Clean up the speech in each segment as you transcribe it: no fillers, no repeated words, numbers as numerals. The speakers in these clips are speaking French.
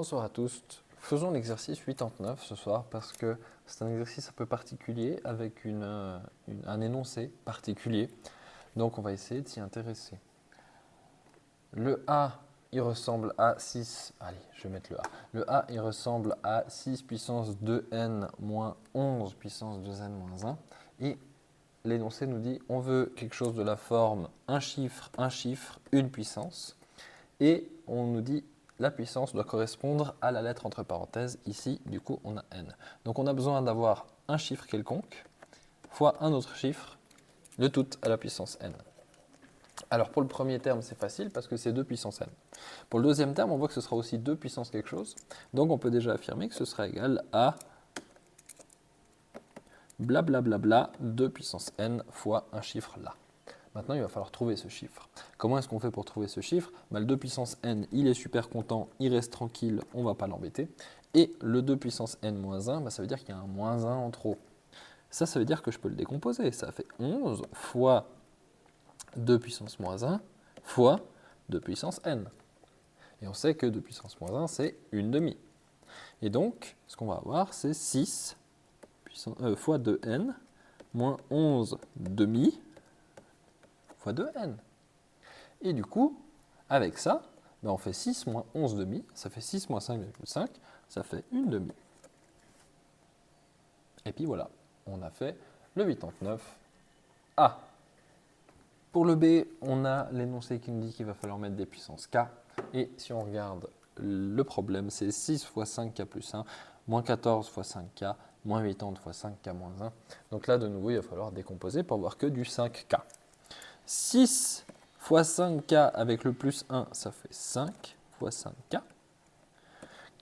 Bonsoir à tous. Faisons l'exercice 89 ce soir parce que c'est un exercice un peu particulier avec un énoncé particulier. Donc on va essayer de s'y intéresser. Le A, il ressemble à 6. Allez, je vais mettre le A. Le A, il ressemble à 6 puissance 2n moins 11 puissance 2n moins 1. Et l'énoncé nous dit on veut quelque chose de la forme un chiffre, une puissance. Et on nous dit la puissance doit correspondre à la lettre entre parenthèses. Ici, du coup, on a n. Donc on a besoin d'avoir un chiffre quelconque fois un autre chiffre, le tout à la puissance n. Alors pour le premier terme, c'est facile parce que c'est 2 puissance n. Pour le deuxième terme, on voit que ce sera aussi 2 puissance quelque chose. Donc on peut déjà affirmer que ce sera égal à blablabla 2 puissance n fois un chiffre là. Maintenant, il va falloir trouver ce chiffre. Comment est-ce qu'on fait pour trouver ce chiffre? Le 2 puissance n, il est super content, il reste tranquille, on ne va pas l'embêter. Et le 2 puissance n moins 1, ça veut dire qu'il y a un moins 1 en trop. Ça veut dire que je peux le décomposer. Ça fait 11 fois 2 puissance moins 1 fois 2 puissance n. Et on sait que 2 puissance moins 1, c'est une demi. Et donc, ce qu'on va avoir, c'est 6 fois 2n moins 11 demi fois 2n. Et du coup, avec ça, on fait 6 moins 11 demi, ça fait 6 moins 5,5, ça fait une demi. Et puis voilà, on a fait le 89A. Pour le B, on a l'énoncé qui nous dit qu'il va falloir mettre des puissances K. Et si on regarde le problème, c'est 6 fois 5K plus 1, moins 14 fois 5K, moins 80 fois 5K moins 1. Donc là, de nouveau, il va falloir décomposer pour avoir que du 5K. 6 fois 5K avec le plus 1, ça fait 5 fois 5K.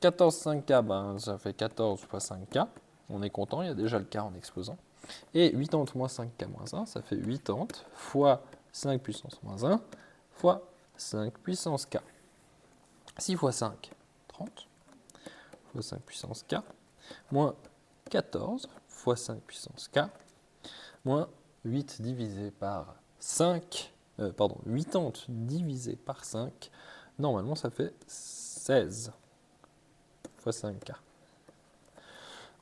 14 5K, ça fait 14 fois 5K. On est content, il y a déjà le K en exposant. Et 80 moins 5K moins 1, ça fait 80 fois 5 puissance moins 1 fois 5 puissance K. 6 fois 5, 30 fois 5 puissance K, moins 14 fois 5 puissance K, moins 8 divisé par 5, 80 divisé par 5, normalement ça fait 16 fois 5K.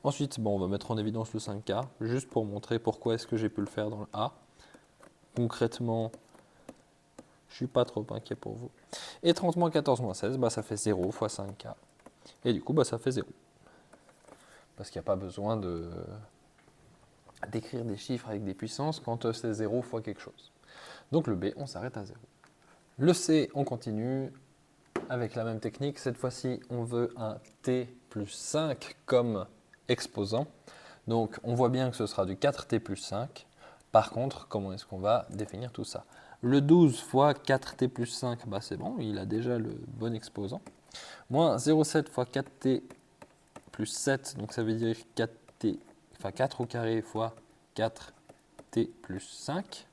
Ensuite, on va mettre en évidence le 5K, juste pour montrer pourquoi est-ce que j'ai pu le faire dans le A. Concrètement, je ne suis pas trop inquiet pour vous. Et 30 moins 14 moins 16, ça fait 0 fois 5K. Et du coup, ça fait 0. Parce qu'il n'y a pas besoin d'écrire des chiffres avec des puissances quand c'est 0 fois quelque chose. Donc le B, on s'arrête à 0. Le C, on continue avec la même technique. Cette fois-ci, on veut un T plus 5 comme exposant. Donc on voit bien que ce sera du 4T plus 5. Par contre, comment est-ce qu'on va définir tout ça? Le 12 fois 4T plus 5, c'est bon, il a déjà le bon exposant. Moins 0,7 fois 4T plus 7, donc ça veut dire 4T, 4 au carré fois 4T plus 5,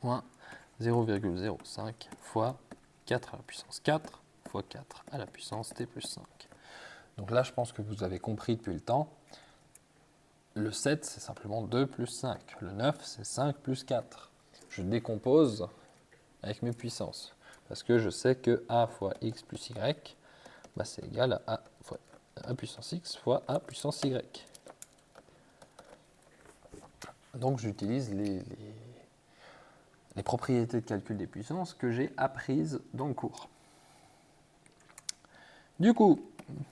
moins 0,05 fois 4 à la puissance 4 fois 4 à la puissance T plus 5. Donc là, je pense que vous avez compris depuis le temps. Le 7, c'est simplement 2 plus 5. Le 9, c'est 5 plus 4. Je décompose avec mes puissances. Parce que je sais que A fois X plus Y, c'est égal à A fois A puissance X fois A puissance Y. Donc j'utilise les propriétés de calcul des puissances que j'ai apprises dans le cours. Du coup,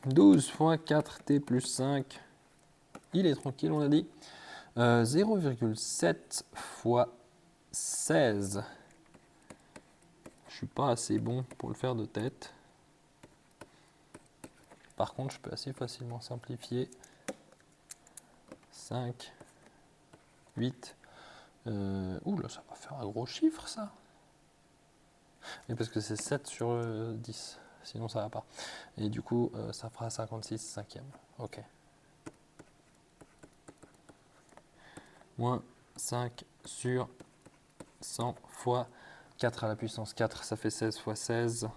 12 fois 4T plus 5, il est tranquille, on a dit. 0,7 fois 16. Je ne suis pas assez bon pour le faire de tête. Par contre, je peux assez facilement simplifier. 5, 8. Là, ça va faire un gros chiffre, ça. Mais parce que c'est 7 sur 10. Sinon, ça ne va pas. Et du coup, ça fera 56 cinquièmes. Ok. Moins 5 sur 100 fois 4 à la puissance 4, ça fait 16 fois 16.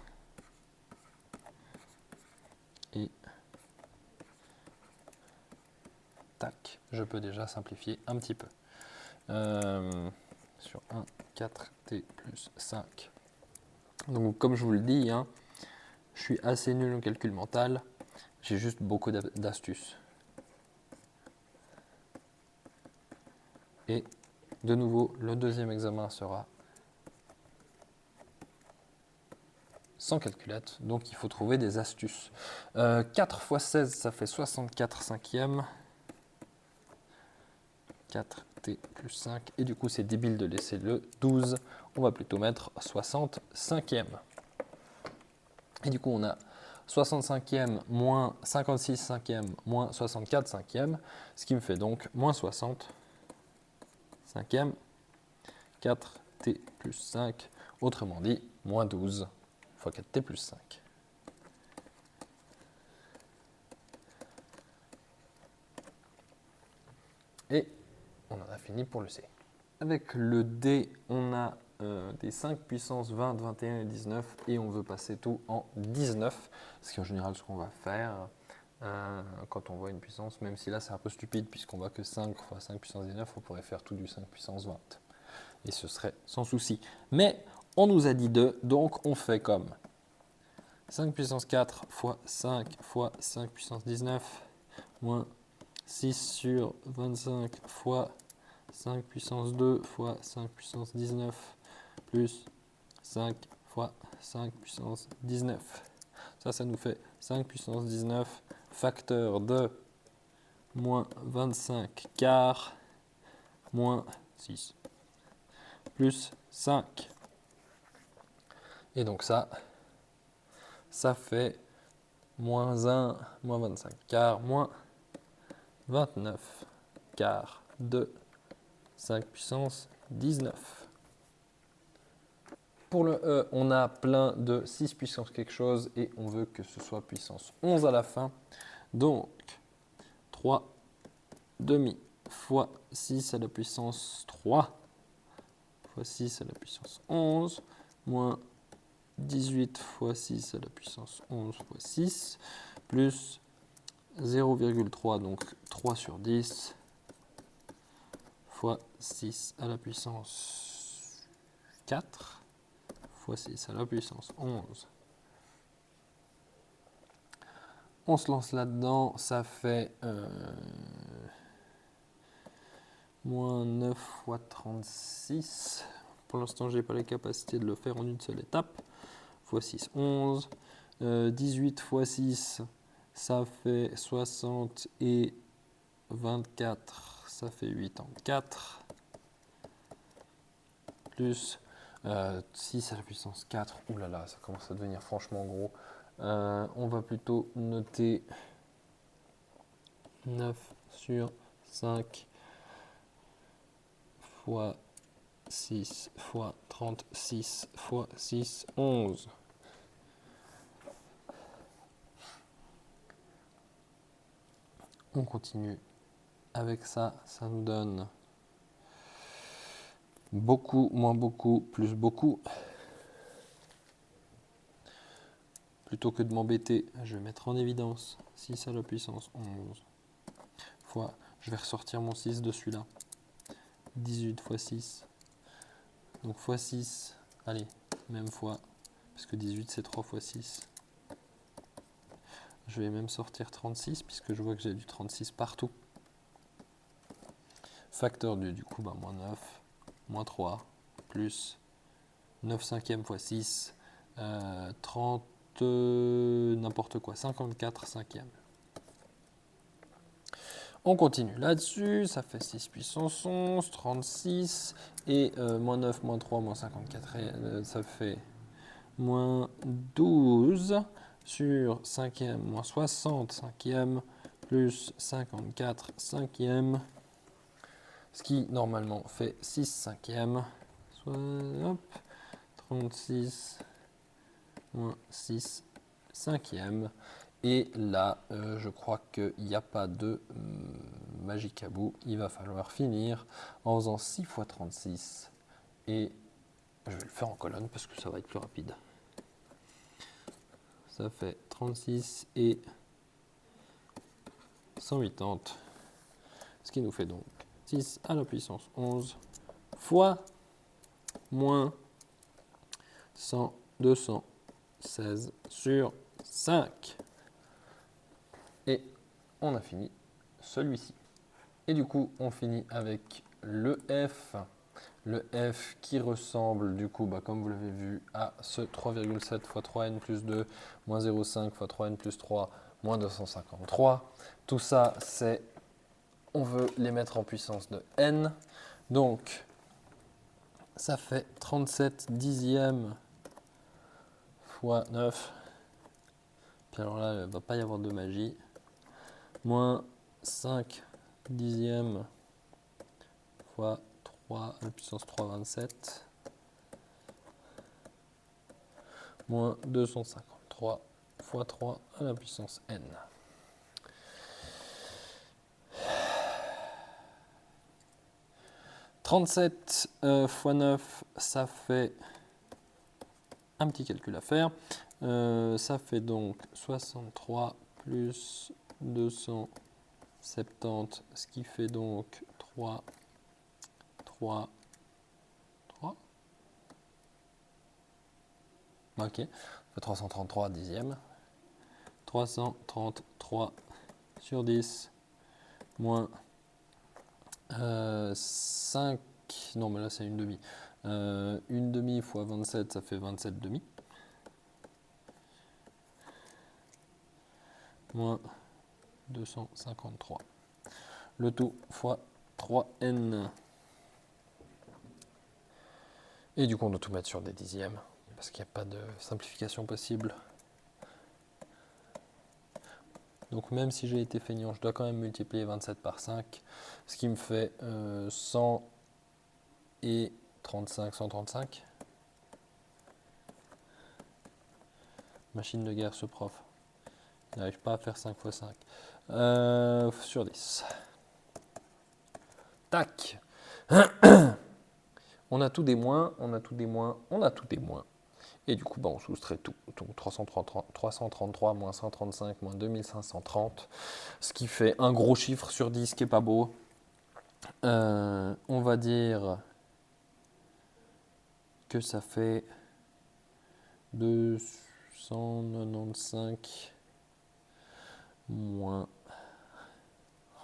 Et tac, je peux déjà simplifier un petit peu. Sur 1, 4t plus 5. Donc comme je vous le dis, je Je suis assez nul en calcul mental. J'ai juste beaucoup d'astuces. Et de nouveau, le deuxième examen sera sans calculette, donc il faut trouver des astuces. 4 fois 16, ça fait 64 cinquièmes. 4t plus 5, et du coup c'est débile de laisser le 12, on va plutôt mettre 60 cinquièmes. Et du coup on a 65e moins 56 cinquièmes moins 64 cinquièmes, ce qui me fait donc moins 60 cinquièmes, 4t plus 5, autrement dit moins 12 fois 4t plus 5. Et on en a fini pour le C. Avec le D, on a des 5 puissance 20, 21 et 19, et on veut passer tout en 19, ce qui est en général ce qu'on va faire quand on voit une puissance, même si là c'est un peu stupide puisqu'on voit que 5 fois 5 puissance 19, on pourrait faire tout du 5 puissance 20, et ce serait sans souci. Mais on nous a dit 2, donc on fait comme 5 puissance 4 fois 5 fois 5 puissance 19, moins 6 sur 25 fois 5 puissance 2 fois 5 puissance 19 plus 5 fois 5 puissance 19. Ça nous fait 5 puissance 19 facteur de moins 25 quart moins 6 plus 5. Et donc ça fait moins 1 moins 25 quart moins 29 quart de 5 puissance 19. Pour le E, on a plein de 6 puissance quelque chose et on veut que ce soit puissance 11 à la fin. Donc, 3 demi fois 6 à la puissance 3 fois 6 à la puissance 11 moins 18 fois 6 à la puissance 11 fois 6 plus 0,3, donc 3 sur 10 fois 6 à la puissance 4 fois 6 à la puissance 11. On se lance là-dedans, ça fait moins 9 fois 36. Pour l'instant, je n'ai pas la capacité de le faire en une seule étape. Fois 6, 11. 18 fois 6, ça fait 60 et 24, ça fait 84. Plus 6 à la puissance 4. Ouh là là, ça commence à devenir franchement gros. On va plutôt noter 9 sur 5 fois 6 fois 36 fois 6, 11. On continue avec ça, ça nous donne beaucoup, moins beaucoup, plus beaucoup. Plutôt que de m'embêter, je vais mettre en évidence 6 à la puissance 11 fois, je vais ressortir mon 6 de celui-là, 18 fois 6, donc fois 6, allez, même fois, parce que 18 c'est 3 fois 6. Je vais même sortir 36, puisque je vois que j'ai du 36 partout. Facteur du coup, moins 9, moins 3, plus 9 cinquièmes fois 6, 30, n'importe quoi, 54 cinquièmes. On continue là-dessus, ça fait 6 puissance 11, 36, et moins 9, moins 3, moins 54, ça fait moins 12 sur 5e, moins 60 cinquième, plus 54 cinquième, ce qui normalement fait 6 cinquièmes, soit, hop, 36, moins 6 cinquièmes. Et là, je crois qu'il n'y a pas de magique à bout. Il va falloir finir en faisant 6 fois 36. Et je vais le faire en colonne parce que ça va être plus rapide. Ça fait 36 et 180. Ce qui nous fait donc 6 à la puissance 11 fois moins 216 sur 5. Et on a fini celui-ci. Et du coup, on finit avec le F. Le F qui ressemble, du coup, comme vous l'avez vu, à ce 3,7 fois 3n plus 2, moins 0,5 fois 3n plus 3, moins 253. Tout ça, c'est, on veut les mettre en puissance de n. Donc, ça fait 37 dixièmes fois 9. Puis alors là, il ne va pas y avoir de magie. Moins 5 dixièmes fois 3 à la puissance 3, 27. Moins 253 fois 3 à la puissance n. « 37 fois 9, ça fait un petit calcul à faire. Ça fait donc 63 plus 270, ce qui fait donc 3, 3, 3. Ok, ça fait 333 dixièmes. 333 sur 10, moins 5, non mais là c'est une demi. Une demi fois 27, ça fait 27 demi. Moins 253. Le tout fois 3n. Et du coup, on doit tout mettre sur des dixièmes, parce qu'il n'y a pas de simplification possible. Donc même si j'ai été feignant, je dois quand même multiplier 27 par 5, ce qui me fait 100 et 35, 135. Machine de guerre, ce prof. Il n'arrive pas à faire 5 fois 5. Sur 10. Tac. On a tout des moins, on a tout des moins, on a tout des moins. Et du coup, on soustrait tout. Donc 333 moins 135 moins 2530, ce qui fait un gros chiffre sur 10 qui n'est pas beau. On va dire que ça fait 295 moins...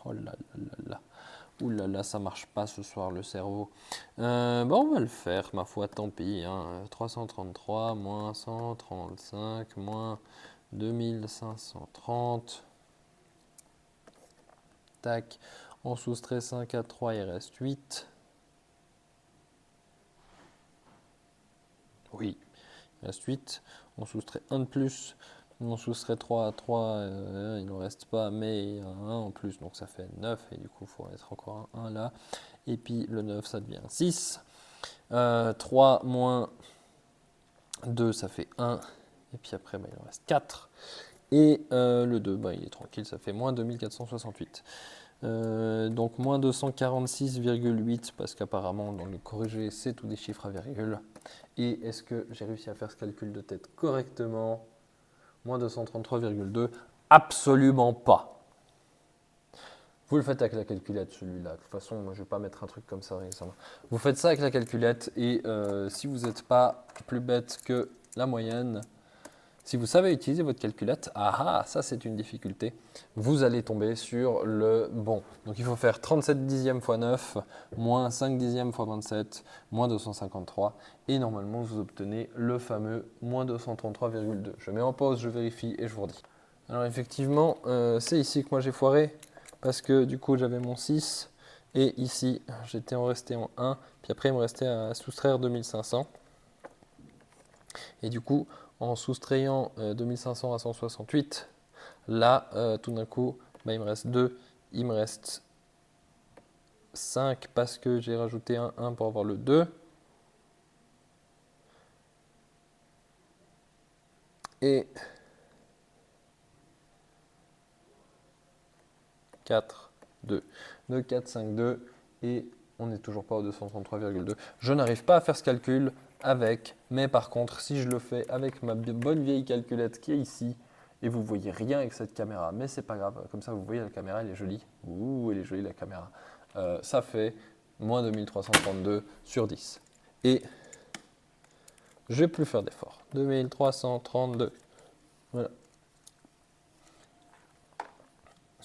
Oh là là là là. Ouh là là, ça marche pas ce soir le cerveau. On va le faire, ma foi, tant pis. 333 moins 135 moins 2530. Tac. On soustrait 5 à 3, il reste 8. Oui, il reste 8. On soustrait 1 de plus. On soustrait 3 à 3, il ne reste pas, mais il y a un 1 en plus, donc ça fait 9. Et du coup, il faut mettre encore un 1 là. Et puis le 9, ça devient 6. 3 moins 2, ça fait 1. Et puis après, il en reste 4. Et le 2, il est tranquille, ça fait moins 2468. Donc moins 246,8 parce qu'apparemment dans le corrigé c'est tout des chiffres à virgule. Et est-ce que j'ai réussi à faire ce calcul de tête correctement? Moins 233,2? Absolument pas. Vous le faites avec la calculette celui-là. De toute façon, moi je ne vais pas mettre un truc comme ça récemment. Vous faites ça avec la calculette et si vous n'êtes pas plus bête que la moyenne, si vous savez utiliser votre calculette, ça c'est une difficulté, vous allez tomber sur le bon. Donc il faut faire 37 dixièmes fois 9, moins 5 dixièmes fois 27, moins 253. Et normalement vous obtenez le fameux moins 233,2. Je mets en pause, je vérifie et je vous redis. Alors effectivement, c'est ici que moi j'ai foiré, parce que du coup j'avais mon 6, et ici j'étais resté en 1, puis après il me restait à soustraire 2500. Et du coup, en soustrayant 2500 à 168, là, tout d'un coup, il me reste 2, il me reste 5 parce que j'ai rajouté un 1 pour avoir le 2. Et 4, 2. 2, 4, 5, 2. Et on n'est toujours pas au 233,2. Je n'arrive pas à faire ce calcul avec, mais par contre, si je le fais avec ma bonne vieille calculette qui est ici, et vous voyez rien avec cette caméra, mais c'est pas grave, comme ça vous voyez la caméra, elle est jolie. Ouh, elle est jolie la caméra. Ça fait moins 2332 sur 10. Et je vais plus faire d'effort. 2332. Voilà.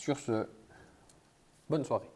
Sur ce, bonne soirée.